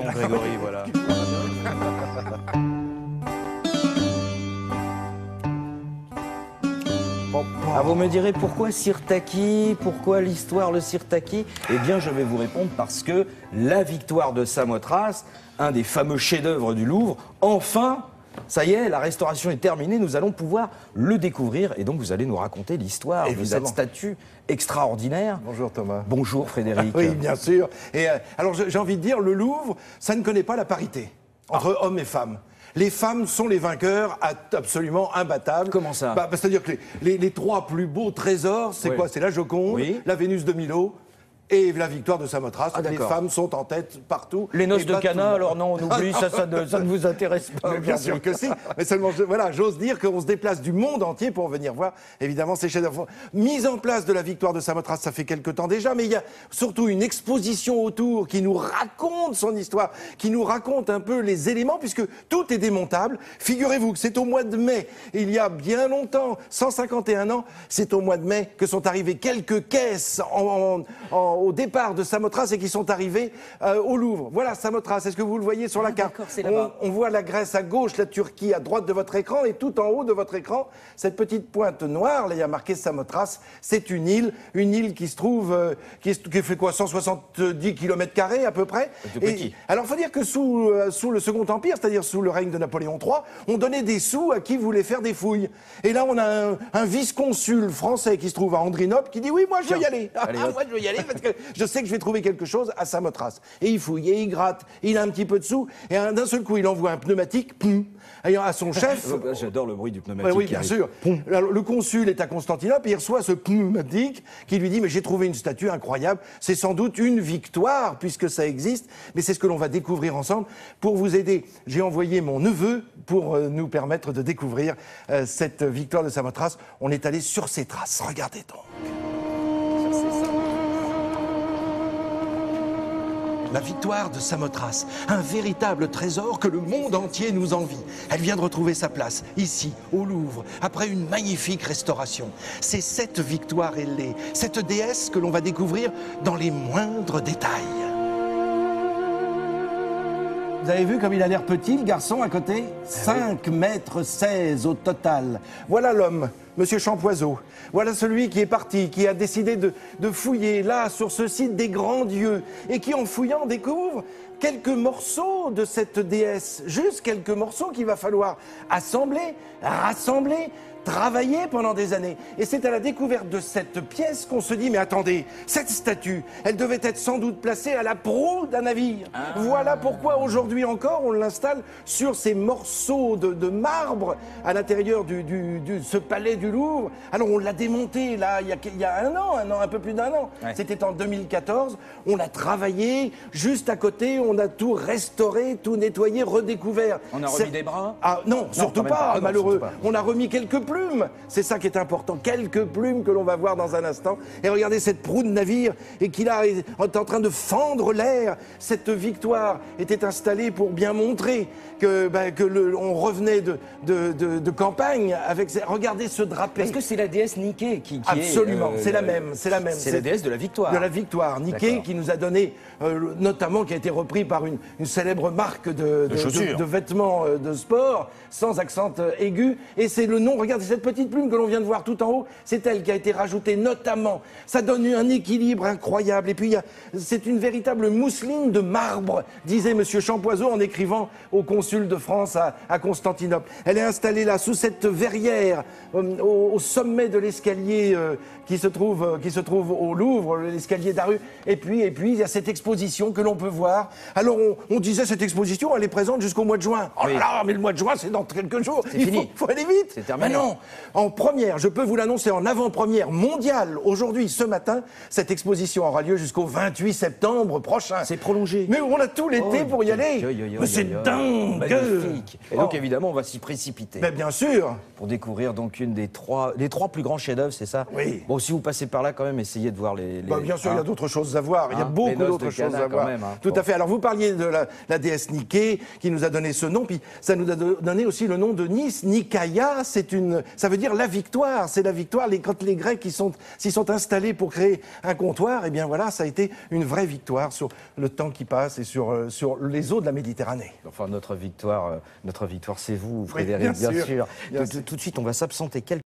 mon Grégory, voilà. Ah, vous me direz pourquoi Sirtaki? Pourquoi l'histoire le Sirtaki? Eh bien, je vais vous répondre parce que la victoire de Samothrace, un des fameux chefs-d'œuvre du Louvre, enfin, ça y est, la restauration est terminée, nous allons pouvoir le découvrir. Et donc, vous allez nous raconter l'histoire de cette statue extraordinaire. Bonjour Thomas. Bonjour Frédéric. Oui, bien sûr. Et alors, j'ai envie de dire, le Louvre, ça ne connaît pas la parité entre hommes et femmes. Les femmes sont les vainqueurs absolument imbattables. Comment ça? C'est-à-dire que les trois plus beaux trésors, c'est quoi? C'est la Joconde, la Vénus de Milo et la victoire de Samothrace. Les femmes sont en tête partout. Les noces de Cana, alors non, on oublie, ça ne vous intéresse pas. Mais bien sûr que si. Mais seulement, voilà, j'ose dire qu'on se déplace du monde entier pour venir voir, évidemment, ces chefs-d'œuvre. Mise en place de la victoire de Samothrace, ça fait quelque temps déjà, mais il y a surtout une exposition autour qui nous raconte son histoire, qui nous raconte un peu les éléments, puisque tout est démontable. Figurez-vous que c'est au mois de mai, il y a bien longtemps, 151 ans, c'est au mois de mai que sont arrivées quelques caisses au départ de Samothrace et qui sont arrivés au Louvre. Voilà Samothrace, est-ce que vous le voyez sur la carte? On voit la Grèce à gauche, la Turquie à droite de votre écran et tout en haut de votre écran, cette petite pointe noire, là il y a marqué Samothrace, c'est une île qui se trouve, qui fait quoi, 170 km² à peu près. Tout petit. Alors il faut dire que sous le Second Empire, c'est-à-dire sous le règne de Napoléon III, on donnait des sous à qui voulait faire des fouilles. Et là on a un vice-consul français qui se trouve à Andrinople qui dit oui, moi je veux y aller. Moi je veux y aller parce que je sais que je vais trouver quelque chose à Samothrace. Et il fouille, et il gratte, il a un petit peu de sous, et d'un seul coup il envoie un pneumatique, à son chef. J'adore le bruit du pneumatique. Oui, bien sûr. Alors, le consul est à Constantinople, et il reçoit ce pneumatique qui lui dit mais j'ai trouvé une statue incroyable, c'est sans doute une victoire puisque ça existe, mais c'est ce que l'on va découvrir ensemble. Pour vous aider, j'ai envoyé mon neveu pour nous permettre de découvrir cette victoire de Samothrace. On est allé sur ses traces, regardez donc. La victoire de Samothrace, un véritable trésor que le monde entier nous envie. Elle vient de retrouver sa place, ici, au Louvre, après une magnifique restauration. C'est cette victoire ailée, cette déesse que l'on va découvrir dans les moindres détails. Vous avez vu comme il a l'air petit, le garçon, à côté? 5,16 mètres au total. Voilà l'homme, Monsieur Champoiseau. Voilà celui qui est parti, qui a décidé de fouiller là, sur ce site des grands dieux, et qui, en fouillant, découvre quelques morceaux de cette déesse. Juste quelques morceaux qu'il va falloir assembler, rassembler, travailler pendant des années. Et c'est à la découverte de cette pièce qu'on se dit, mais attendez, cette statue, elle devait être sans doute placée à la proue d'un navire. Voilà pourquoi aujourd'hui encore, on l'installe sur ces morceaux de marbre à l'intérieur de ce palais du Louvre. Alors on l'a démonté là, il y a un peu plus d'un an. Ouais. C'était en 2014. On l'a travaillé juste à côté, on a tout restauré, tout nettoyé, redécouvert. On a remis des bras? Ah non, surtout pas, malheureux. On a remis quelques plumes. C'est ça qui est important, quelques plumes que l'on va voir dans un instant. Et regardez cette proue de navire et qui là est en train de fendre l'air. Cette victoire était installée pour bien montrer que on revenait de campagne avec. Regardez ce drapé. Est-ce que c'est la déesse Niké qui Absolument, c'est la même. C'est la déesse de la victoire. De la victoire. Niké qui nous a donné, notamment, qui a été repris par une célèbre marque de vêtements de sport, sans accent aigu. Et c'est le nom, regardez cette petite plume que l'on vient de voir tout en haut, c'est elle qui a été rajoutée notamment. Ça donne un équilibre incroyable. Et puis, c'est une véritable mousseline de marbre, disait Monsieur Champoiseau en écrivant au consul de France à Constantinople. Elle est installée là, sous cette verrière, au sommet de l'escalier qui se trouve au Louvre, l'escalier d'Aru. Et puis, il y a cette exposition que l'on peut voir. Alors, on disait, cette exposition, elle est présente jusqu'au mois de juin. Oh là là, mais le mois de juin, c'est dans quelques jours. Il faut aller vite. C'est terminé. Mais non, en première, je peux vous l'annoncer, en avant-première mondiale, aujourd'hui, ce matin, cette exposition aura lieu jusqu'au 28 septembre prochain. C'est prolongé. Mais on a tout l'été pour y aller. Mais c'est dingue. Magnifique. Et donc, évidemment, on va s'y précipiter. Mais bien sûr. Pour découvrir donc les trois plus grands chefs-d'œuvre, c'est ça? Oui. Bon, si vous passez par là, quand même, essayez de voir les... bien sûr, il y a d'autres choses à voir. Il y a beaucoup d'autres choses à voir. Tout à fait. Alors, vous parliez de la déesse Niké, qui nous a donné ce nom, puis ça nous a donné aussi le nom de Nice, Nikaya. C'est une ça veut dire la victoire. C'est la victoire. Quand les Grecs s'y sont installés pour créer un comptoir, eh bien voilà, ça a été une vraie victoire sur le temps qui passe et sur les eaux de la Méditerranée. Enfin, notre victoire, c'est vous, Oui, Frédéric, bien sûr. Bien Tout de suite, on va s'absenter quelques